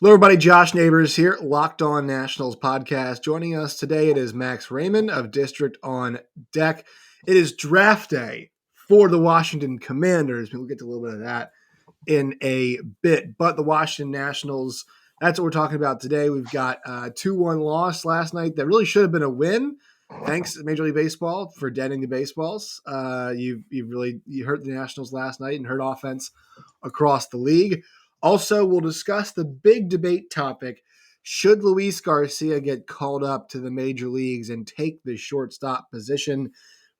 Hello, everybody. Josh Neighbors here, Locked On Nationals podcast. Joining us today, it is Max Rayman of District on deck. It is draft day for the Washington Commanders. We'll get to a little bit of that in a bit. But the Washington Nationals, that's what we're talking about today. We've got a 2-1 loss last night that really should have been a win. Thanks to Major League Baseball for deadening the baseballs. You hurt the Nationals last night and hurt offense across the league. Also, we'll discuss the big debate topic. Should Luis Garcia get called up to the major leagues and take the shortstop position?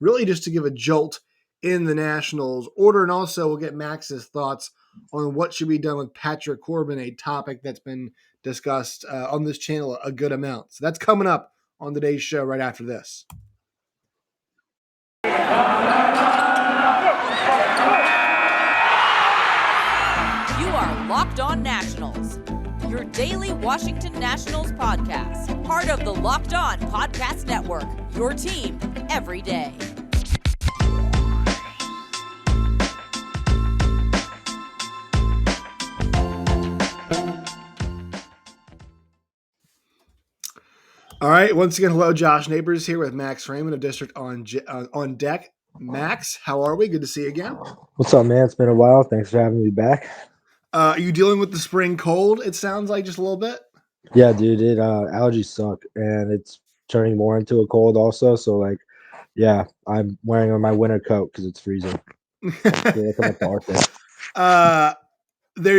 Really just to give a jolt in the Nationals order. And also we'll get Max's thoughts on what should be done with Patrick Corbin, a topic that's been discussed on this channel a good amount. So that's coming up on today's show right after this. Locked On Nationals, your daily Washington Nationals podcast, part of the Locked On Podcast Network, your team every day. All right, once again, hello, Josh Neighbors here with Max Rayman of District on deck. Max, how are we? Good to see you again. What's up, man? It's been a while. Thanks for having me back. Are you dealing with the spring cold? It sounds like just a little bit. Yeah, dude. Allergies suck, and it's turning more into a cold also. So, yeah, I'm wearing my winter coat because it's freezing. There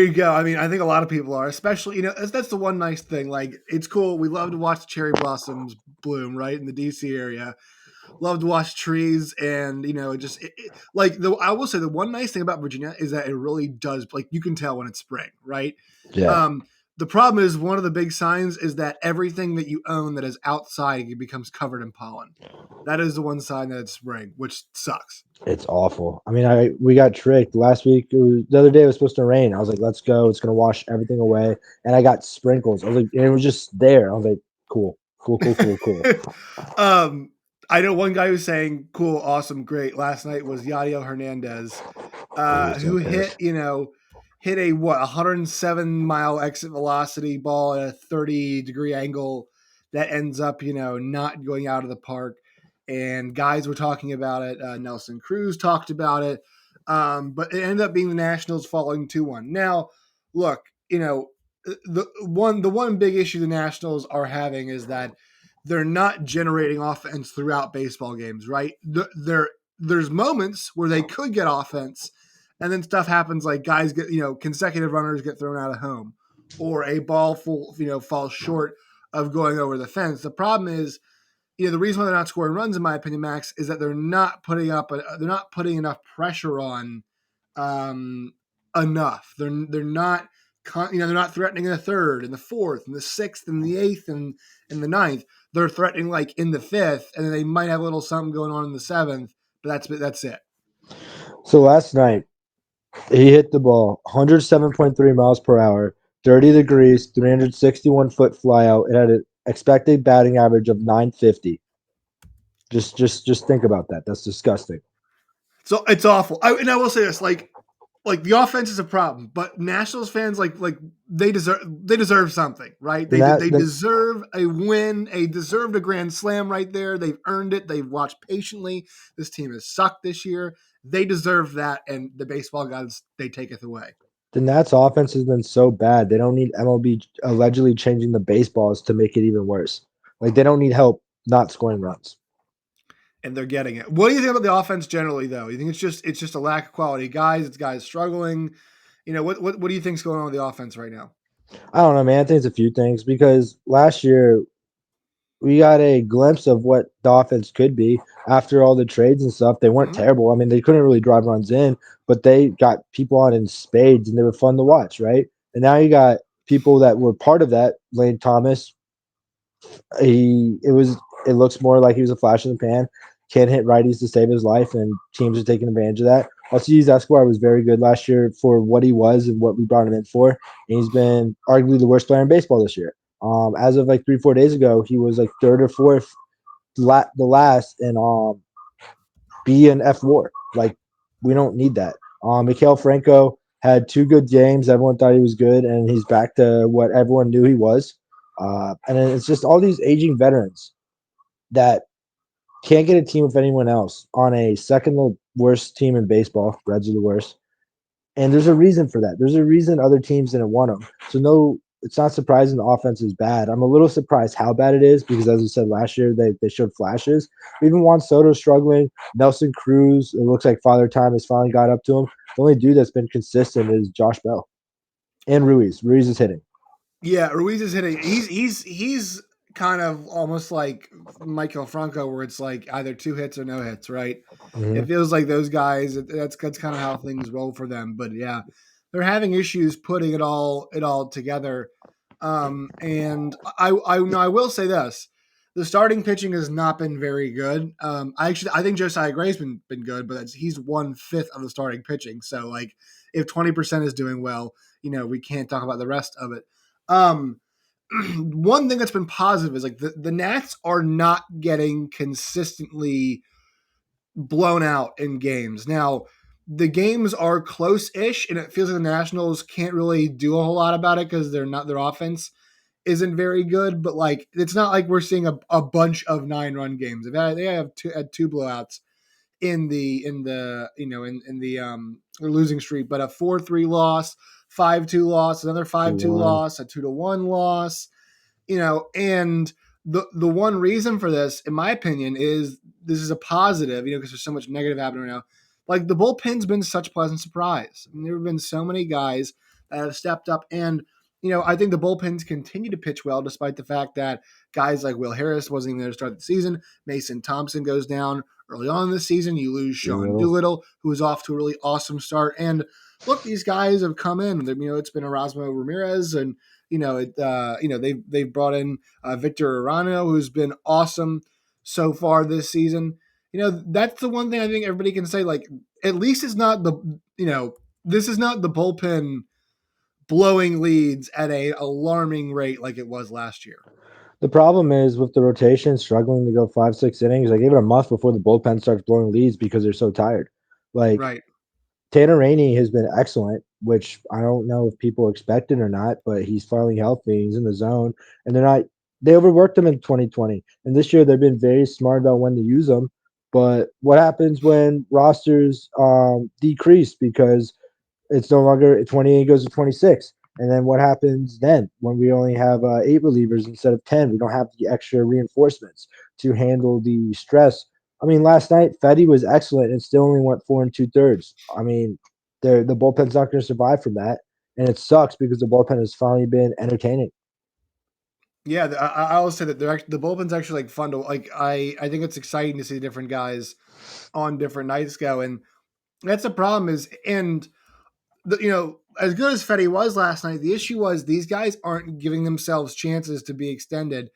you go. I mean, I think a lot of people are, especially, that's the one nice thing. Like, it's cool. We love to watch the cherry blossoms bloom, right, in the DC area. Love to watch trees, and I will say the one nice thing about Virginia is that it really does, like, you can tell when it's spring, right? Yeah. The problem is one of the big signs is that everything that you own that is outside becomes covered in pollen. That is the one sign that it's spring, which sucks. It's awful. I mean, we got tricked last week. The other day it was supposed to rain. I was like, let's go. It's gonna wash everything away, and I got sprinkles. I was like, and it was just there. I was like, cool. I know one guy who's saying, cool, awesome, great. Last night was Yadiel Hernandez, who hit a 107-mile exit velocity ball at a 30-degree angle that ends up, not going out of the park. And guys were talking about it. Nelson Cruz talked about it. But it ended up being the Nationals falling 2-1. Now, look, the one big issue the Nationals are having is that they're not generating offense throughout baseball games, right? There's moments where they could get offense, and then stuff happens like guys get, consecutive runners get thrown out of home, or a ball falls short of going over the fence. The problem is, the reason why they're not scoring runs, in my opinion, Max, is that they're not putting enough pressure on enough. They're not. They're not threatening in the third, and the fourth, and the sixth, and the eighth, and the ninth. They're threatening like in the fifth, and then they might have a little something going on in the seventh, but that's it. So last night, he hit the ball 107.3 miles per hour, 30 degrees, 361-foot flyout. It had an expected batting average of 950. Just think about that. That's disgusting. So it's awful. I will say this, like the offense is a problem, but Nationals fans like they deserve something, right? They deserve a win. They deserved a grand slam right there. They've earned it. They've watched patiently. This team has sucked this year. They deserve that, and the baseball gods, they taketh away. The Nats offense has been so bad. They don't need MLB allegedly changing the baseballs to make it even worse. Like, they don't need help not scoring runs. And they're getting it. What do you think about the offense generally, though? You think it's just a lack of quality guys? It's guys struggling. What do you think's going on with the offense right now? I don't know, man. I think it's a few things because last year we got a glimpse of what the offense could be after all the trades and stuff. They weren't terrible. I mean, they couldn't really drive runs in, but they got people on in spades, and they were fun to watch, right? And now you got people that were part of that. Lane Thomas, it looks more like he was a flash in the pan. Can't hit righties to save his life, and teams are taking advantage of that. Alcides Escobar was very good last year for what he was and what we brought him in for, and he's been arguably the worst player in baseball this year. As of like 3-4 days ago, he was like third or fourth, the last in B and F WAR. Like, we don't need that. Miguel Franco had 2 good games. Everyone thought he was good, and he's back to what everyone knew he was. And then it's just all these aging veterans that can't get a team with anyone else on a second worst team in baseball. Reds are the worst. And there's a reason for that. There's a reason other teams didn't want him. So no, it's not surprising the offense is bad. I'm a little surprised how bad it is because, as I said last year, they showed flashes. Even Juan Soto struggling. Nelson Cruz, it looks like Father Time has finally got up to him. The only dude that's been consistent is Josh Bell and Ruiz. Ruiz is hitting. Yeah, Ruiz is hitting. He's kind of almost like Michael Franco, where it's like either 2 hits or no hits, right? It Mm-hmm. feels like those guys. That's kind of how things roll for them. But yeah, they're having issues putting it all together. And I will say this: the starting pitching has not been very good. I think Josiah Gray's been good, but he's 1/5 of the starting pitching. So like, if 20% is doing well, we can't talk about the rest of it. Um, one thing that's been positive is like the Nats are not getting consistently blown out in games. Now, the games are close-ish, and it feels like the Nationals can't really do a whole lot about it because their offense isn't very good. But like, it's not like we're seeing a bunch of 9-run games. They have had 2 blowouts in the losing streak, but a 4-3 loss, 5-2 loss, another 5-2 2-1. loss, a 2-1 loss. And the one reason for this, in my opinion, is this is a positive, because there's so much negative happening right now. Like, the bullpen's been such a pleasant surprise. I mean, there have been so many guys that have stepped up, and I think the bullpens continue to pitch well, despite the fact that guys like Will Harris wasn't even there to start the season. Mason Thompson goes down early on in the season. You lose Sean Doolittle. Doolittle, who was off to a really awesome start. And look, these guys have come in. It's been Erasmo Ramirez, and they've brought in Victor Arano, who's been awesome so far this season. That's the one thing I think everybody can say. Like, at least it's not this is not the bullpen blowing leads at a alarming rate like it was last year. The problem is with the rotation struggling to go 5, 6 innings. I gave it a month before the bullpen starts blowing leads because they're so tired. Like Right. Tanner Rainey has been excellent, which I don't know if people expected or not, but he's finally healthy. He's in the zone, and they overworked him in 2020, and this year they've been very smart about when to use them. But what happens when rosters decrease because it's no longer 28 goes to 26? And then what happens then when we only have 8 relievers instead of 10? We don't have the extra reinforcements to handle the stress. I mean, last night Fetty was excellent and still only went 4 2/3. I mean, the bullpen's not going to survive from that, and it sucks because the bullpen has finally been entertaining. Yeah, I will say that the bullpen's actually like fun to like. I think it's exciting to see different guys on different nights go, and that's the problem is, and as good as Fetty was last night, the issue was these guys aren't giving themselves chances to be extended.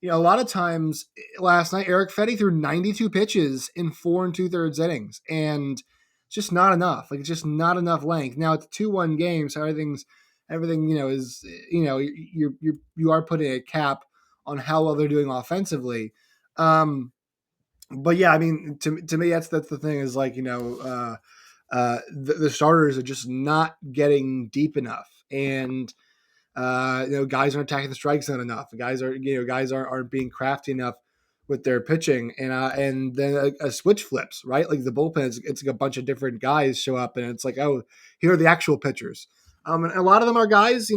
A lot of times last night, Eric Fetty threw 92 pitches in 4 2/3 innings, and it's just not enough. Like, it's just not enough length. Now it's a 2-1 game, so everything is you are putting a cap on how well they're doing offensively. But yeah, I mean, to me, that's the thing is like the starters are just not getting deep enough, and guys aren't attacking the strike zone enough. Guys aren't being crafty enough with their pitching, and then a switch flips, right? Like the bullpen, it's like a bunch of different guys show up, and it's like, oh, here are the actual pitchers. And a lot of them are guys,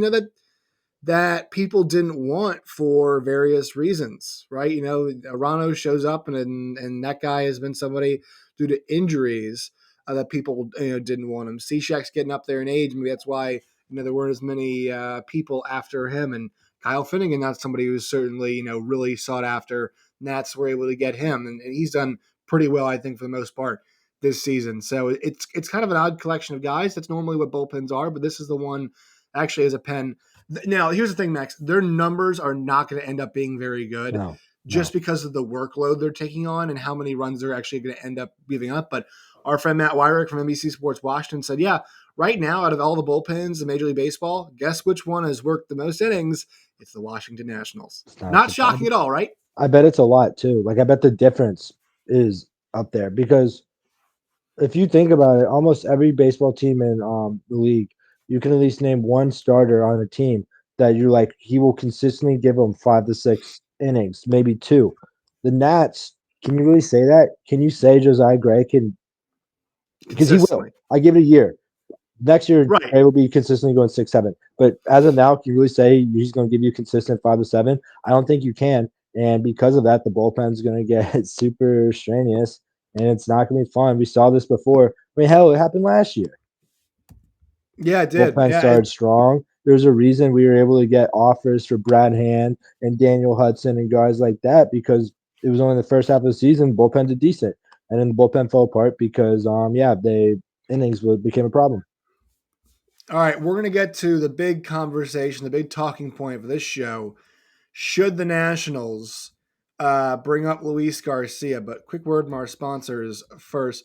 that people didn't want for various reasons, right? Arano shows up, and that guy has been somebody due to injuries that people didn't want him. Cishek's getting up there in age, maybe that's why there weren't as many people after him. And Kyle Finnegan, that's somebody who's certainly really sought after. Nats were able to get him, and he's done pretty well, I think, for the most part this season. So it's kind of an odd collection of guys. That's normally what bullpens are, but this is the one actually as a pen. Now, here's the thing, Max. Their numbers are not going to end up being very good No, just no, because of the workload they're taking on and how many runs they're actually going to end up giving up. But our friend Matt Wyrick from NBC Sports Washington said, yeah, right now, out of all the bullpens in Major League Baseball, guess which one has worked the most innings? It's the Washington Nationals. it's not Not shocking surprising. at all, right? I bet it's a lot too. Like I bet the difference is up there because if you think about it, almost every baseball team in the league, you can at least name one starter on a team that you're like he will consistently give them 5 to 6 innings, maybe two. The Nats, can you really say that? Can you say Josiah Gray can? Because he will. consistently. I give it a year. Next year, Right. Gray will be consistently going 6, 7. But as of now, can you really say he's going to give you consistent 5 to 7? I don't think you can. And because of that, the bullpen is going to get super strenuous, and it's not going to be fun. We saw this before. I mean, hell, it happened last year. Yeah, it did. Bullpen Yeah, started strong. There's a reason we were able to get offers for Brad Hand and Daniel Hudson and guys like that because it was only the first half of the season. Bullpen did decent, and then the bullpen fell apart because yeah, they innings became a problem. all right, we're going to get to the big conversation, the big talking point for this show. Should the Nationals bring up Luis Garcia? But quick word from our sponsors first.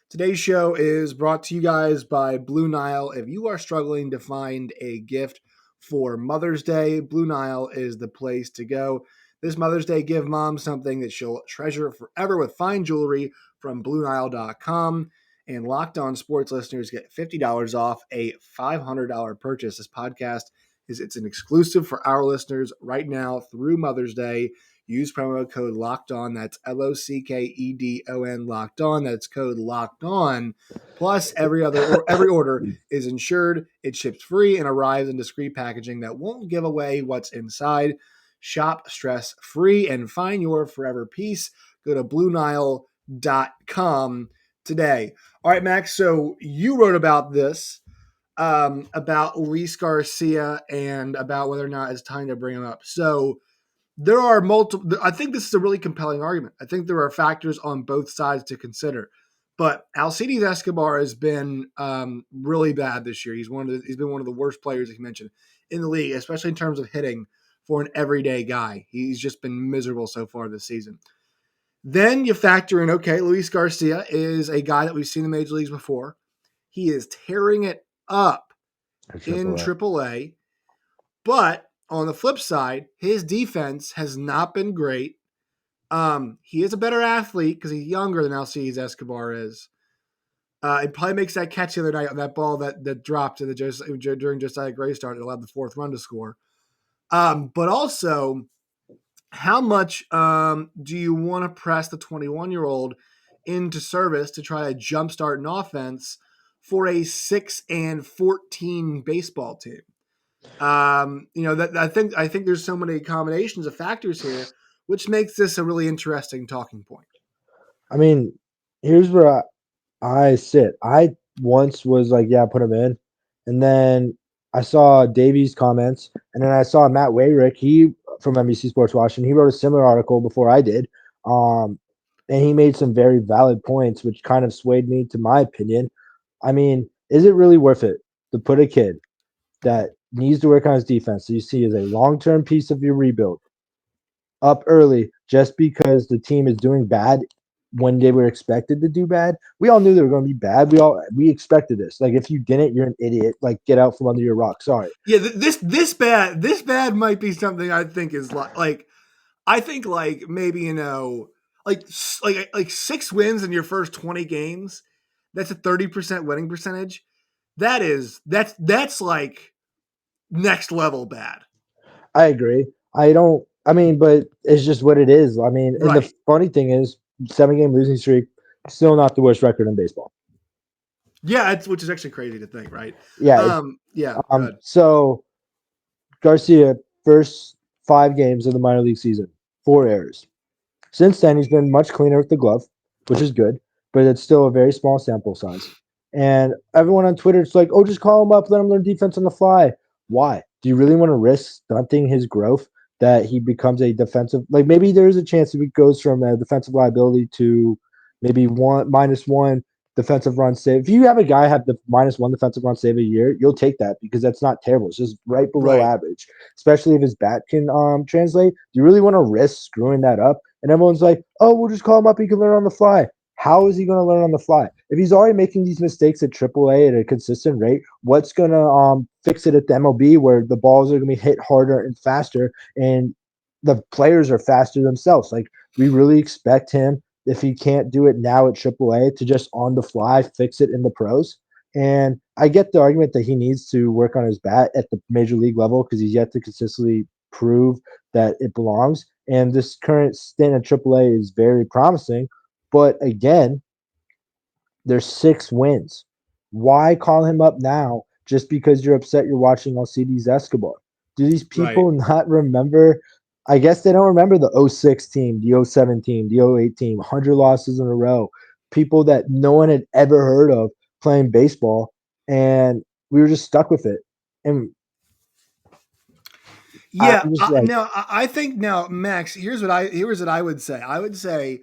Today's show is brought to you guys by Blue Nile. If you are struggling to find a gift for Mother's Day, Blue Nile is the place to go. This Mother's Day, give mom something that she'll treasure forever with fine jewelry from BlueNile.com. And Locked On Sports listeners get $50 off a $500 purchase. This podcast it's an exclusive for our listeners right now through Mother's Day. Use promo code Locked On. That's LOCKEDON Locked On. That's code Locked On. Plus, every order is insured. It ships free and arrives in discreet packaging that won't give away what's inside. Shop stress free and find your forever peace. Go to BlueNile.com today. All right, Max. So you wrote about Luis Garcia and about whether or not it's time to bring him up. So there are multiple. I think this is a really compelling argument. I think there are factors on both sides to consider. But Alcides Escobar has been really bad this year. He's been one of the worst players, as you mentioned, in the league, especially in terms of hitting for an everyday guy. He's just been miserable so far this season. Then you factor in, okay, Luis Garcia is a guy that we've seen in the major leagues before. He is tearing it up in Triple. AAA. But on the flip side, his defense has not been great. He is a better athlete because he's younger than Alcides Escobar is. It probably makes that catch the other night on that ball that dropped during Josiah Gray start that allowed the fourth run to score. But also, how much do you want to press the 21-year-old into service to try to jumpstart an offense for a 6-14 baseball team? That I think there's so many combinations of factors here, which makes this a really interesting talking point. I mean, here's where I sit. I once was like, yeah, put him in. And then I saw Davies' comments, and then I saw Matt Wayrick, he from NBC Sports Washington. He wrote a similar article before I did. And he made some very valid points, which kind of swayed me to my opinion. I mean, is it really worth it to put a kid that needs to work on his defense that you see as a long-term piece of your rebuild up early just because the team is doing bad when they were expected to do bad? We all knew they were going to be bad. We expected this. Like if you didn't, you're an idiot. Like get out from under your rock. Sorry. Yeah, this bad might be something I think is like I think like maybe like 6 wins in your first 20 games. That's a 30% winning percentage. That's like next level bad. I agree. I don't. I mean, but it's just what it is. I mean, and the Right. funny thing is, 7 game losing streak, still not the worst record in baseball. Yeah, which is actually crazy to think, right? Yeah. Yeah, good. So Garcia, first 5 games of the minor league season, 4 errors. Since then, he's been much cleaner with the glove, which is good, but it's still a very small sample size. And everyone on Twitter is like, oh, just call him up, let him learn defense on the fly. Why? Do you really want to risk stunting his growth that he becomes a defensive? Like maybe there is a chance that he goes from a defensive liability to maybe -1 defensive run save. If you have a guy have the -1 defensive run save a year, you'll take that because that's not terrible. It's just right below Right. average, especially if his bat can translate. Do you really want to risk screwing that up? And everyone's like, oh, we'll just call him up. He can learn on the fly. How is he going to learn on the fly? If he's already making these mistakes at AAA at a consistent rate, what's going to fix it at the MLB where the balls are going to be hit harder and faster and the players are faster themselves? Like, we really expect him if he can't do it now at AAA, to just on the fly fix it in the pros. And I get the argument that he needs to work on his bat at the major league level because he's yet to consistently prove that it belongs. And this current stint at AAA is very promising. But again, there's 6 wins. Why call him up now just because you're upset you're watching Alcides Escobar? Do these Right. people not remember? I guess they don't remember the '06 team, the '07 team, the '08 team, 100 losses in a row, people that no one had ever heard of playing baseball, and we were just stuck with it. And Yeah. I'm just like, Now I think now, Max. Here's what I would say. I would say,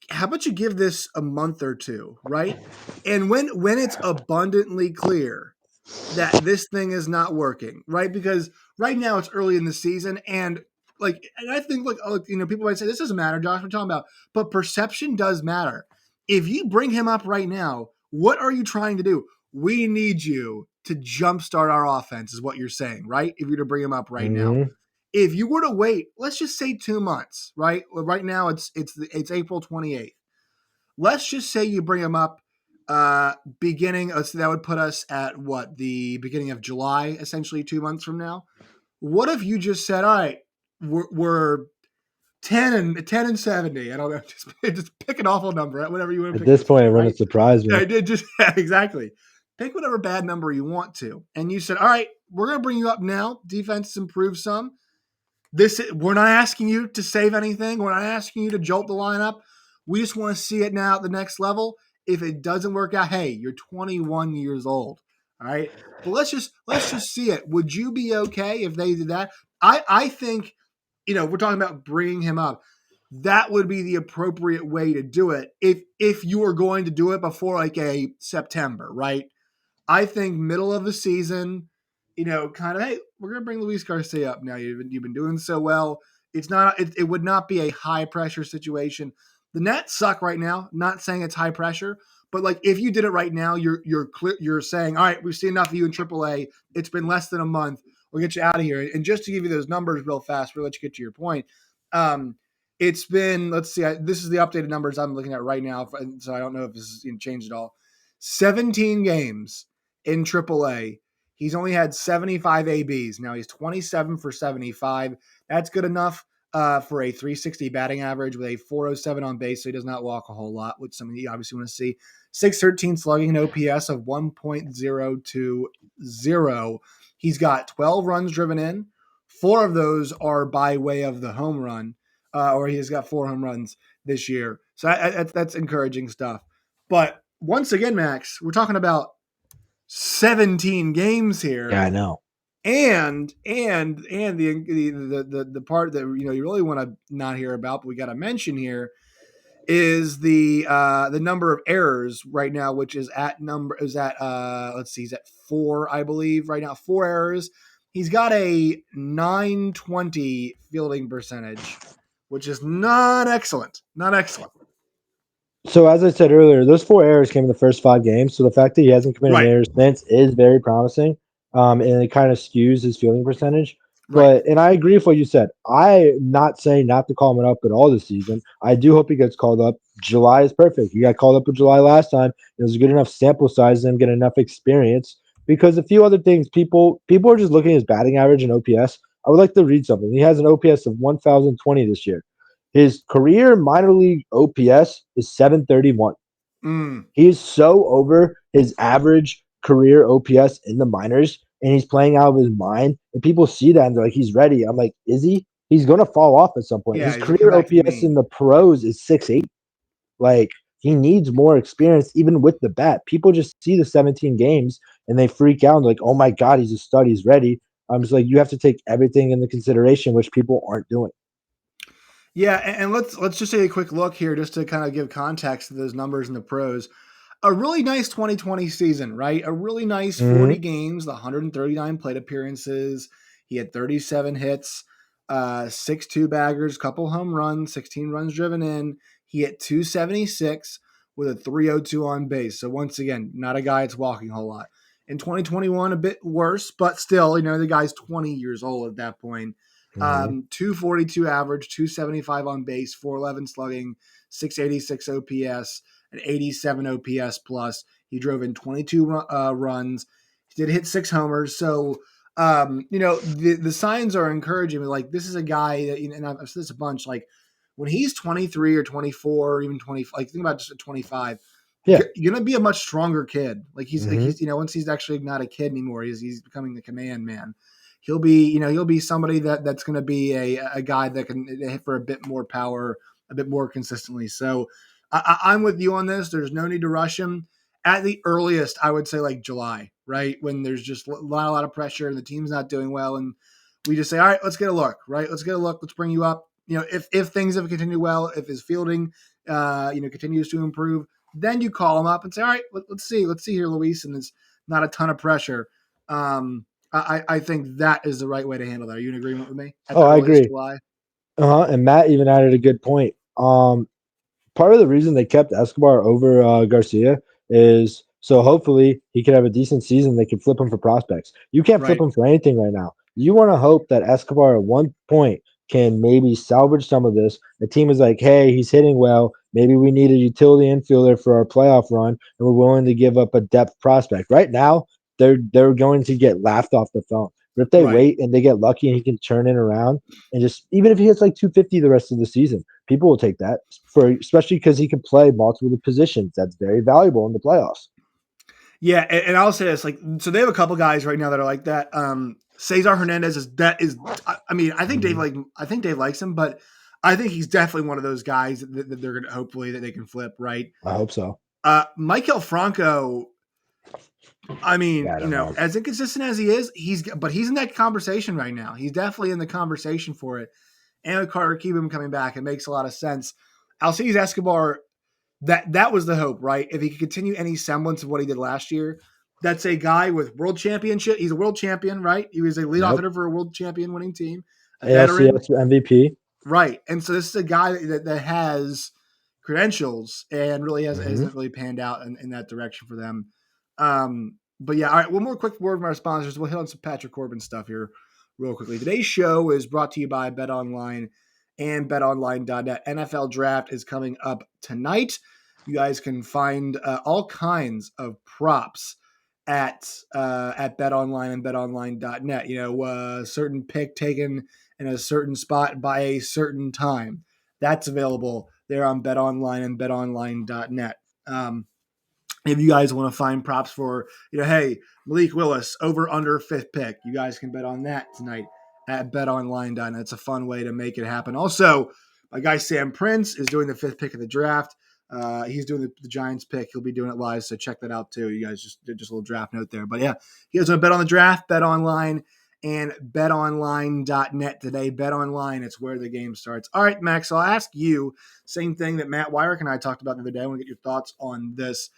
how about you give this a month or two, right? And when it's abundantly clear that this thing is not working, right? Because right now it's early in the season, and I think people might say this doesn't matter, Josh. We're talking about, but perception does matter. If you bring him up right now, what are you trying to do? We need you to jumpstart our offense, is what you're saying, right? If you're to bring him up right now, mhm. if you were to wait, let's just say 2 months, right? Well, right now it's April 28th. Let's just say you bring him up beginning. So that would put us at what, the beginning of July, essentially 2 months from now. What if you just said, all right, we're 10 and 70. I don't know, just pick an awful number, whatever you want to At pick this this week, point, it right? wouldn't surprise Yeah, me. exactly. Pick whatever bad number you want to, and you said, all right, we're going to bring you up now. Defense has improved some. We're not asking you to save anything. We're not asking you to jolt the lineup. We just want to see it now at the next level. If it doesn't work out, hey, you're 21 years old. All right. But let's just see it. Would you be okay if they did that? I think, we're talking about bringing him up. That would be the appropriate way to do it if you were going to do it before like a September, right? I think middle of the season, kind of, hey, we're gonna bring Luis Garcia up now. You've been doing so well. It would not be a high pressure situation. The Nets suck right now. Not saying it's high pressure, but like if you did it right now, you're clear. You're saying, all right, we've seen enough of you in AAA. It's been less than a month. We'll get you out of here. And just to give you those numbers real fast, we'll let you get to your point. Um, it's been, let's see, this is the updated numbers I'm looking at right now, so I don't know if this is changed at all. 17 games in AAA. He's only had 75 ABs. Now he's 27 for 75. That's good enough for a 360 batting average with a 407 on base, so he does not walk a whole lot, which something you obviously want to see. 613 slugging, an OPS of 1.020. He's got 12 runs driven in. 4 of those are by way of the home run, or he has got 4 home runs this year. So that's encouraging stuff. But once again, Max, we're talking about 17 games Yeah, here, I know. and the part that you really want to not hear about, but we got to mention here, is the number of errors right now, which is at let's see, he's at 4, I believe, right now. 4 errors. He's got a 920 fielding percentage, which is not excellent. Not excellent. So as I said earlier, those 4 errors came in the first 5 games. So the fact that he hasn't committed Right. errors since is very promising. And it kind of skews his fielding percentage. Right. And I agree with what you said. I'm not saying not to call him up at all this season. I do hope he gets called up. July is perfect. He got called up in July last time. It was a good enough sample size and get enough experience. Because a few other things, people are just looking at his batting average and OPS. I would like to read something. He has an OPS of 1,020 this year. His career minor league OPS is 731. Mm. He is so over his average career OPS in the minors, and he's playing out of his mind. And people see that and they're like, he's ready. I'm like, is he? He's going to fall off at some point. Yeah, His he's gonna come career back to the OPS mean. in the pros is 6.8. Like, he needs more experience, even with the bat. People just see the 17 games and they freak out and like, oh my God, he's a stud. He's ready. I'm just like, you have to take everything into consideration, which people aren't doing. Yeah, and let's just take a quick look here, just to kind of give context to those numbers in the pros. A really nice 2020 season, right? A really nice 40 Mhm. games, the 139 plate appearances. He had 37 hits, 6 2-baggers, couple home runs, 16 runs driven in. He hit 276 with a 302 on base. So once again, not a guy that's walking a whole lot. In 2021, a bit worse, but still, the guy's 20 years old at that point. Hmm. 242 average, 275 on base, 411 slugging, 686 OPS, and 87 OPS plus. He drove in 22 runs. He did hit 6 homers. So, the signs are encouraging me. Like, this is a guy that, and I've said this a bunch, like, when he's 23 or 24 or even 20, like, think about just at 25, Yeah. you're gonna be a much stronger kid. Like Hmm. he's once he's actually not a kid anymore, he's becoming the command man. He'll be somebody that's gonna be a guy that can hit for a bit more power, a bit more consistently. So I'm with you on this. There's no need to rush him. At the earliest, I would say like July, right, when there's just not a lot of pressure and the team's not doing well, and we just say, all right, let's get a look, right? Let's get a look. Let's bring you up. If things have continued well, if his fielding, continues to improve, then you call him up and say, all right, let's see here, Luis, and there's not a ton of pressure. I think that is the right way to handle that. Are you in agreement with me? At Oh, the I earliest agree. July? And Matt even added a good point. Part of the reason they kept Escobar over Garcia is so hopefully he could have a decent season. They could flip him for prospects. You can't flip Right, him for anything right now. You want to hope that Escobar at one point can maybe salvage some of this. The team is like, hey, he's hitting well. Maybe we need a utility infielder for our playoff run, and we're willing to give up a depth prospect. Right now, they're going to get laughed off the phone. But if they right. wait and they get lucky and he can turn it around and just even if he hits like 250 the rest of the season, people will take that for especially because he can play multiple positions. That's very valuable in the playoffs. Yeah, and I'll say this, like, so they have a couple guys right now that are like that. Cesar Hernandez is. I mean, Mhm. I think Dave likes him, but I think he's definitely one of those guys that they're gonna hopefully that they can flip, right? I hope so. Michael Franco, I Yeah, mean, I don't know. as inconsistent as he is, he's in that conversation right now. He's definitely in the conversation for it. And with Carter Cuban coming back, it makes a lot of sense. Alcides Escobar, that was the hope, right? If he could continue any semblance of what he did last year, that's a guy with world championship. He's a world champion, right? He was a leadoff Yep. hitter for a world champion winning team, a veteran, ALCS MVP. right? And so this is a guy that has credentials and really Hmm. hasn't really panned out in that direction for them. But yeah, all right. One more quick word from our sponsors. We'll hit on some Patrick Corbin stuff here real quickly. Today's show is brought to you by Bet Online and BetOnline.net. NFL Draft is coming up tonight. You guys can find all kinds of props at BetOnline and BetOnline.net. Certain pick taken in a certain spot by a certain time. That's available there on BetOnline and BetOnline.net. If you guys want to find props for, hey, Malik Willis over under fifth pick, you guys can bet on that tonight at betonline.net. It's a fun way to make it happen. Also, my guy Sam Prince is doing the fifth pick of the draft. He's doing the Giants pick. He'll be doing it live, so check that out too. You guys just did just a little draft note there. But yeah, you guys want to bet on the draft, bet online and betonline.net today. Bet online, it's where the game starts. All right, Max, I'll ask you, same thing that Matt Wyrick and I talked about the other day. I want to get your thoughts on this.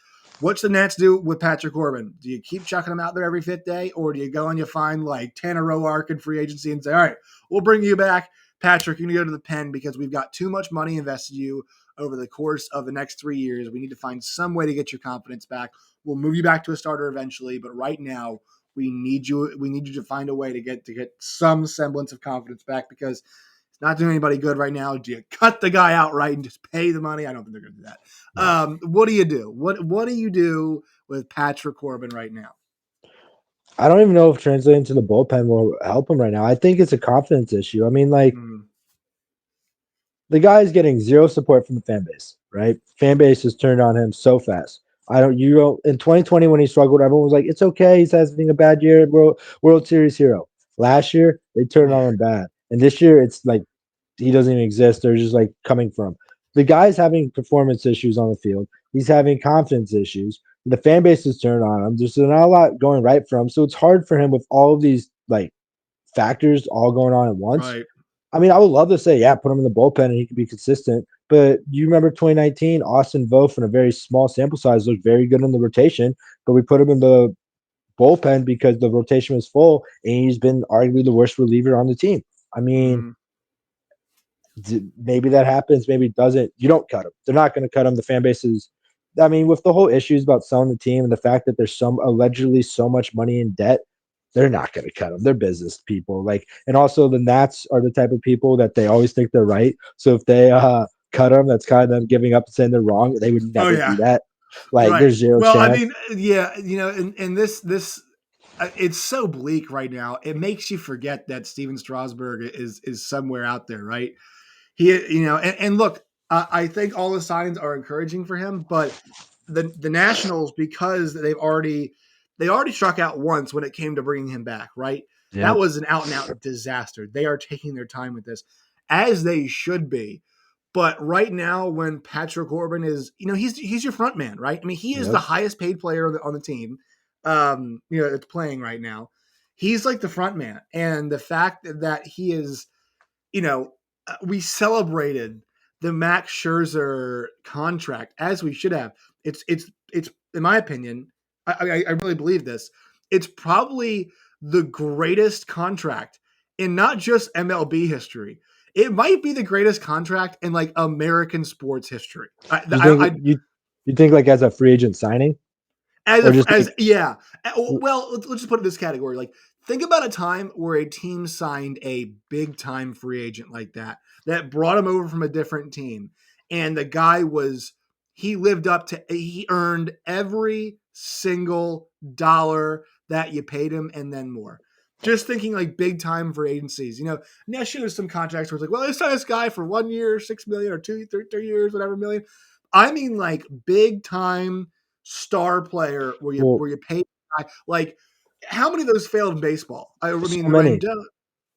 What's the Nets do with Patrick Corbin? Do you keep chucking him out there every fifth day, or do you go and you find like Tanner Roark in free agency and say, all right, we'll bring you back, Patrick, you're going to go to the pen because we've got too much money invested in you over the course of the next 3 years. We need to find some way to get your confidence back. We'll move you back to a starter eventually, but right now we need you. We need you to find a way to get some semblance of confidence back because it's not doing anybody good right now. Do you cut the guy outright and just pay the money? I don't think they're going to do that. No. What do you do? What do you do with Patrick Corbin right now? I don't even know if translating to the bullpen will help him right now. I think it's a confidence issue. I mean, like Mm, the guy's getting zero support from the fan base, right? Fan base has turned on him so fast. I don't you don't in 2020 when he struggled, everyone was like, it's okay, he's having a bad year, World Series hero. Last year, they turned yeah, on him bad. And this year it's like he doesn't even exist. They're just like coming from. The guy's having performance issues on the field. He's having confidence issues. The fan base is turned on him. There's not a lot going right for him. So it's hard for him with all of these like factors all going on at once. right. I mean, I would love to say, yeah, put him in the bullpen and he could be consistent. But you remember 2019, Austin Voth in a very small sample size looked very good in the rotation, but we put him in the bullpen because the rotation was full and he's been arguably the worst reliever on the team. I mean, Mm, maybe that happens, maybe it doesn't. You don't cut him. They're not going to cut him. The fan base is, I mean, with the whole issues about selling the team and the fact that there's some allegedly so much money in debt, they're not going to cut him. They're business people. Like, and also the Nats are the type of people that they always think they're right. So if they cut him, that's kind of them giving up and saying they're wrong. They would Oh never do yeah, that. Like, right. there's zero Well, I chance. mean, yeah, and this it's so bleak right now. It makes you forget that Steven Strasburg is somewhere out there, right? And look, I think all the signs are encouraging for him, but the Nationals, because they already struck out once when it came to bringing him back, right? That Yep. was an out and out disaster. They are taking their time with this, as they should be. But right now, when Patrick Corbin is, he's your front man, right? I mean, he is the Yep. highest paid player on the team, that's playing right now. He's like the front man, and the fact that he is, we celebrated the Max Scherzer contract as we should have. It's in my opinion, I really believe this. It's probably the greatest contract in not just MLB history. It might be the greatest contract in like American sports history. You think you think like as a free agent signing or just As like yeah. Well, let's just put it in this category. Like, think about a time where a team signed a big time free agent like that brought him over from a different team, and the guy was he lived up to he earned every single dollar that you paid him and then more. Just thinking like big time for agencies, Now, sure, there's some contracts where it's like, well, they signed this guy for 1 year, 6 million, or 2, 3 years, whatever million. I mean, like big time star player where you well, where you pay like how many of those failed in baseball? I so mean, many,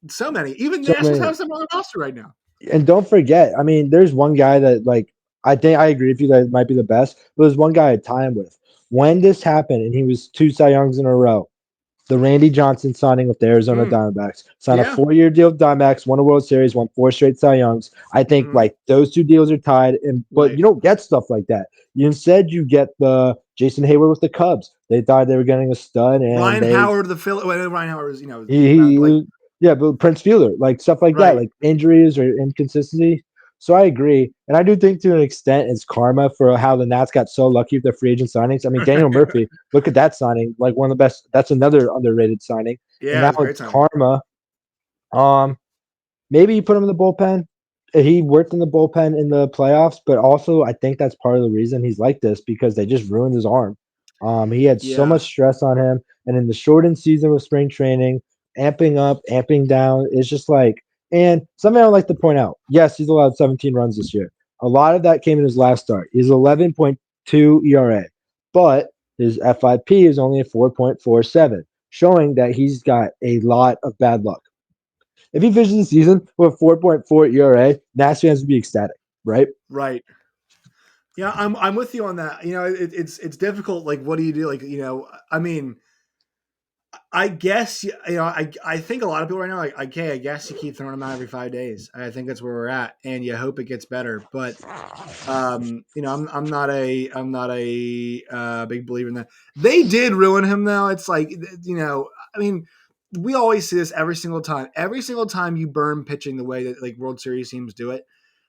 so many. Even so Nationals many. have some on the roster right now. And don't forget, I mean, there's one guy that like I think I agree with you that it might be the best, but there's one guy I tie him with. When this happened and he was two Cy Youngs in a row, the Randy Johnson signing with the Arizona Mm, Diamondbacks. Signed a yeah. 4-year deal with Diamondbacks, won a World Series, won 4 straight Cy Youngs. I think Hmm. like those two deals are tied, and but Right. you don't get stuff like that. You instead you get the Jason Hayward with the Cubs. They thought they were getting a stud, and Ryan they Howard, the Phil. Well, Ryan Howard was, he like yeah, but Prince Fielder, like stuff like that, right. like injuries or inconsistency. So I agree, and I do think to an extent it's karma for how the Nats got so lucky with their free agent signings. I mean, Daniel Murphy, look at that signing, like one of the best. That's another underrated signing, and Yeah, now it was a great it's signing. karma. Um, Maybe you put him in the bullpen. He worked in the bullpen in the playoffs, but also I think that's part of the reason he's like this because they just ruined his arm. He had so much Yeah. stress on him, and in the shortened season with spring training, amping up, amping down, it's just like. And something I would like to point out: yes, he's allowed 17 runs this year. A lot of that came in his last start. He's 11.2 ERA, but his FIP is only a 4.47, showing that he's got a lot of bad luck. If he finishes the season with a 4.4 ERA, Nats fans would be ecstatic, right? Right. Yeah, I'm with you on that. It's difficult. Like, what do you do? Like, I mean, I guess I think a lot of people right now are like, okay, I guess you keep throwing them out every 5 days. I think that's where we're at, and you hope it gets better. But I'm not a big believer in that. They did ruin him though. It's like, I mean, we always see this every single time. Every single time you burn pitching the way that like World Series teams do it,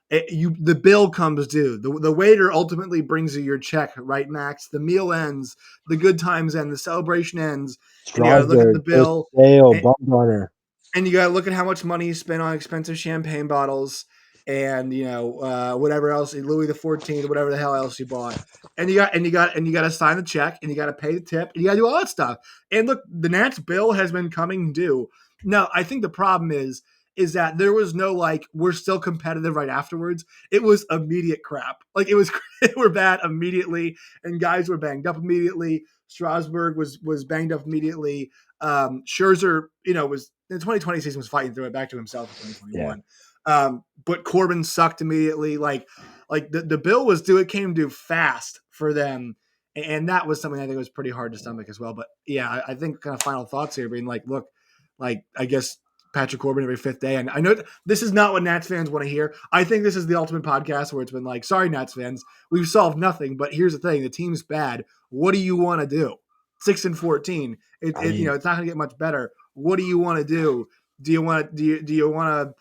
the bill comes due. The waiter ultimately brings you your check, right, Max? The meal ends, the good times end, the celebration ends, and you got to look at the Strasburg, Chris bill, Sale, and, Bumgarner. and you got to look at how much money you spent on expensive champagne bottles and whatever else, Louis the 14th, whatever the hell else you bought. And you got to sign the check, and you got to pay the tip, and you got to do all that stuff. And look, the Nats bill has been coming due. No, I think the problem is that there was no like we're still competitive right afterwards. It was immediate crap. Like it was they were bad immediately, and guys were banged up immediately. Strasburg was banged up immediately. Scherzer, was the 2020 season was fighting through it back to himself in Yeah. 2021. But Corbin sucked immediately. Like the bill was due. It came due fast for them. And that was something I think was pretty hard to stomach as well. But yeah, I think kind of final thoughts here being like, look, like I guess Patrick Corbin every fifth day. And I know this is not what Nats fans want to hear. I think this is the ultimate podcast where it's been like, sorry, Nats fans, we've solved nothing. But here's the thing: the team's bad. What do you want to do? 6-14. I mean, It's not going to get much better. What do you want to do? Do you want to?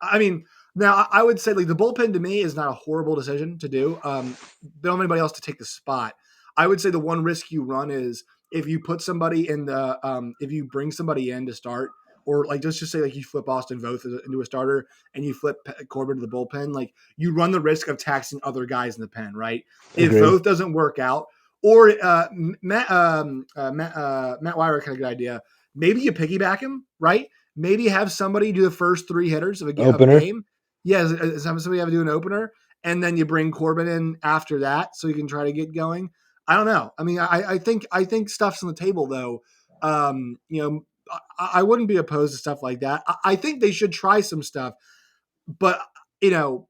I mean, now I would say like the bullpen to me is not a horrible decision to do. They don't have anybody else to take the spot. I would say the one risk you run is if you put somebody in the if you bring somebody in to start, or like let's just say like you flip Austin Voth into a starter and you flip Corbin to the bullpen, like you run the risk of taxing other guys in the pen, right? If Agreed. Voth doesn't work out, or Matt Wyrick had a good idea. Maybe you piggyback him, right? Maybe have somebody do the first 3 hitters of a Opener. game. Yeah, somebody have to do an opener, and then you bring Corbin in after that, so you can try to get going. I don't know. I mean, I think stuff's on the table though. You know, I wouldn't be opposed to stuff like that. I think they should try some stuff, but you know,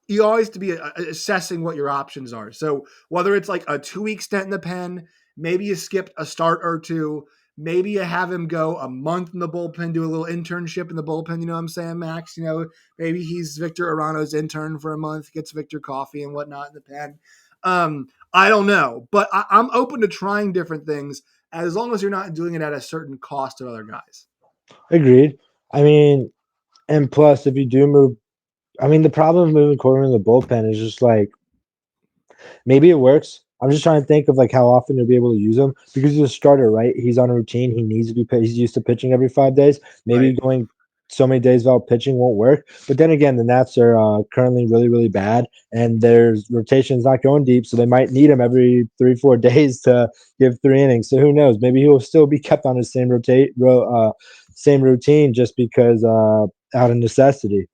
you always have to be assessing what your options are. So whether it's like a 2-week stint in the pen, maybe you skipped a start or two, maybe you have him go a month in the bullpen, do a little internship in the bullpen. You know what I'm saying, Max? You know, maybe he's Victor Arano's intern for a month, gets Victor coffee and whatnot in the pen. I don't know, but I'm open to trying different things as long as you're not doing it at a certain cost to other guys. Agreed. I mean, and plus, if you do move, I mean, the problem of moving Corbin in the bullpen is just like maybe it works. I'm just trying to think of like how often you'll be able to use him because he's a starter, right? He's on a routine. He needs to be. He's used to pitching every 5 days. Maybe Right. going so many days without pitching won't work. But then again, the Nats are currently really, really bad, and their rotation is not going deep, so they might need him every 3, 4 days to give 3 innings. So who knows? Maybe he will still be kept on his same routine just because out of necessity.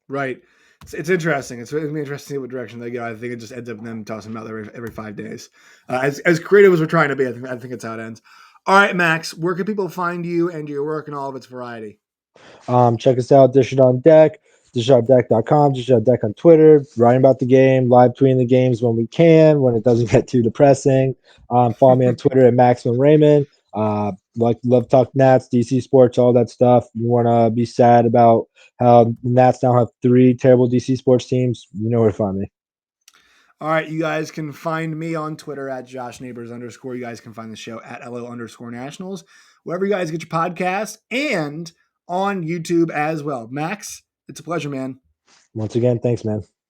Right. It's interesting. It's going to be interesting to see what direction they go. I think it just ends up them tossing them out every 5 days. As creative as we're trying to be, I think it's how it ends. All right, Max, where can people find you and your work and all of its variety? Check us out, Dish It On Deck, dishitondeck.com, Dish It On Deck on Twitter, writing about the game, live tweeting the games when we can, when it doesn't get too depressing. Follow me on Twitter at Maximum Raymond. Like love talk Nats, DC sports, all that stuff. You want to be sad about how the Nats now have 3 terrible DC sports teams? You know where to find me. All right, you guys can find me on Twitter at Josh Neighbors _. You guys can find the show at LO _nationals, wherever you guys get your podcasts, and on YouTube as well. Max, it's a pleasure, man. Once again, thanks, man.